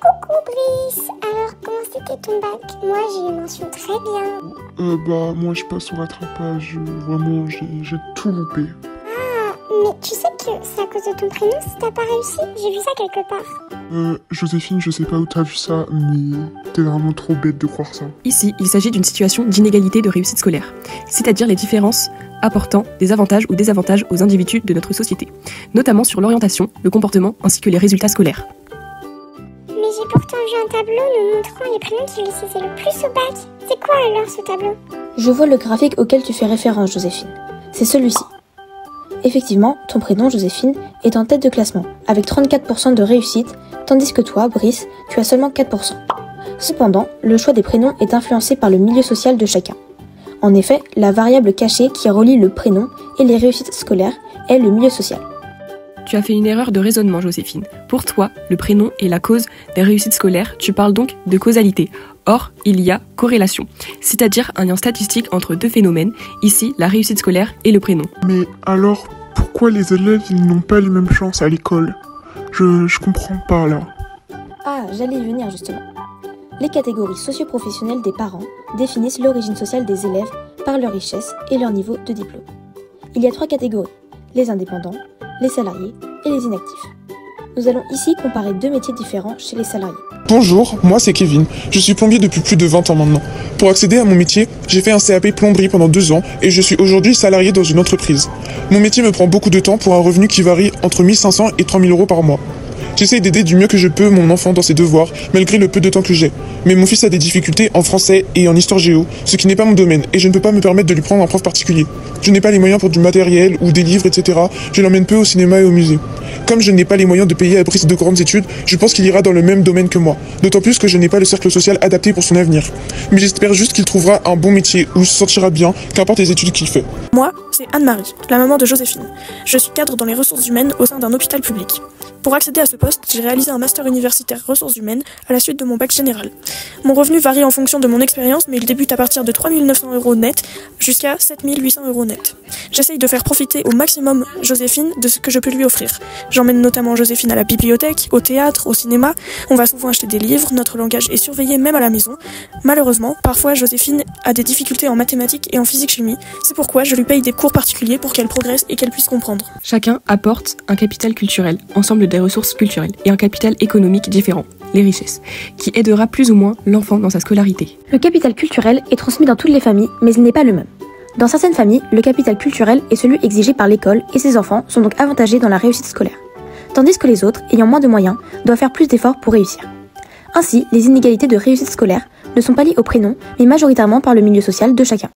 Coucou Brice, alors comment c'était ton bac? Moi j'ai une mention très bien. Moi je passe au rattrapage, vraiment j'ai tout loupé. Ah, mais tu sais que c'est à cause de ton prénom si t'as pas réussi? J'ai vu ça quelque part. Joséphine, je sais pas où t'as vu ça, mais t'es vraiment trop bête de croire ça. Ici, il s'agit d'une situation d'inégalité de réussite scolaire, c'est-à-dire les différences apportant des avantages ou désavantages aux individus de notre société, notamment sur l'orientation, le comportement ainsi que les résultats scolaires. Mais j'ai pourtant vu un tableau nous montrant les prénoms qui réussissaient le plus au bac. C'est quoi alors ce tableau? Je vois le graphique auquel tu fais référence, Joséphine. C'est celui-ci. Effectivement, ton prénom, Joséphine, est en tête de classement, avec 34% de réussite, tandis que toi, Brice, tu as seulement 4%. Cependant, le choix des prénoms est influencé par le milieu social de chacun. En effet, la variable cachée qui relie le prénom et les réussites scolaires est le milieu social. Tu as fait une erreur de raisonnement, Joséphine. Pour toi, le prénom est la cause des réussites scolaires, tu parles donc de causalité. Or, il y a corrélation, c'est-à-dire un lien statistique entre deux phénomènes, ici la réussite scolaire et le prénom. Mais alors, pourquoi les élèves ils n'ont pas les mêmes chances à l'école? Je comprends pas là. Ah, j'allais y venir justement. Les catégories socio-professionnelles des parents définissent l'origine sociale des élèves par leur richesse et leur niveau de diplôme. Il y a 3 catégories, les indépendants, les salariés et les inactifs. Nous allons ici comparer 2 métiers différents chez les salariés. Bonjour, moi c'est Kevin. Je suis plombier depuis plus de 20 ans maintenant. Pour accéder à mon métier, j'ai fait un CAP plomberie pendant 2 ans et je suis aujourd'hui salarié dans une entreprise. Mon métier me prend beaucoup de temps pour un revenu qui varie entre 1500 et 3000 euros par mois. J'essaie d'aider du mieux que je peux mon enfant dans ses devoirs, malgré le peu de temps que j'ai. Mais mon fils a des difficultés en français et en histoire géo, ce qui n'est pas mon domaine, et je ne peux pas me permettre de lui prendre un prof particulier. Je n'ai pas les moyens pour du matériel ou des livres, etc. Je l'emmène peu au cinéma et au musée. Comme je n'ai pas les moyens de payer à Brice de grandes études, je pense qu'il ira dans le même domaine que moi. D'autant plus que je n'ai pas le cercle social adapté pour son avenir. Mais j'espère juste qu'il trouvera un bon métier où il se sentira bien, qu'importe les études qu'il fait. Moi, c'est Anne-Marie, la maman de Joséphine. Je suis cadre dans les ressources humaines au sein d'un hôpital public. Pour accéder à ce poste, j'ai réalisé un master universitaire ressources humaines à la suite de mon bac général. Mon revenu varie en fonction de mon expérience, mais il débute à partir de 3 900 € net jusqu'à 7 800 € net. J'essaye de faire profiter au maximum Joséphine de ce que je peux lui offrir. J'emmène notamment Joséphine à la bibliothèque, au théâtre, au cinéma. On va souvent acheter des livres, notre langage est surveillé même à la maison. Malheureusement, parfois Joséphine a des difficultés en mathématiques et en physique-chimie. C'est pourquoi je lui paye des cours particuliers pour qu'elle progresse et qu'elle puisse comprendre. Chacun apporte un capital culturel, ensemble des ressources culturelles, et un capital économique différent, les richesses, qui aidera plus ou moins l'enfant dans sa scolarité. Le capital culturel est transmis dans toutes les familles, mais il n'est pas le même. Dans certaines familles, le capital culturel est celui exigé par l'école et ses enfants sont donc avantagés dans la réussite scolaire. Tandis que les autres, ayant moins de moyens, doivent faire plus d'efforts pour réussir. Ainsi, les inégalités de réussite scolaire ne sont pas liées au prénom, mais majoritairement par le milieu social de chacun.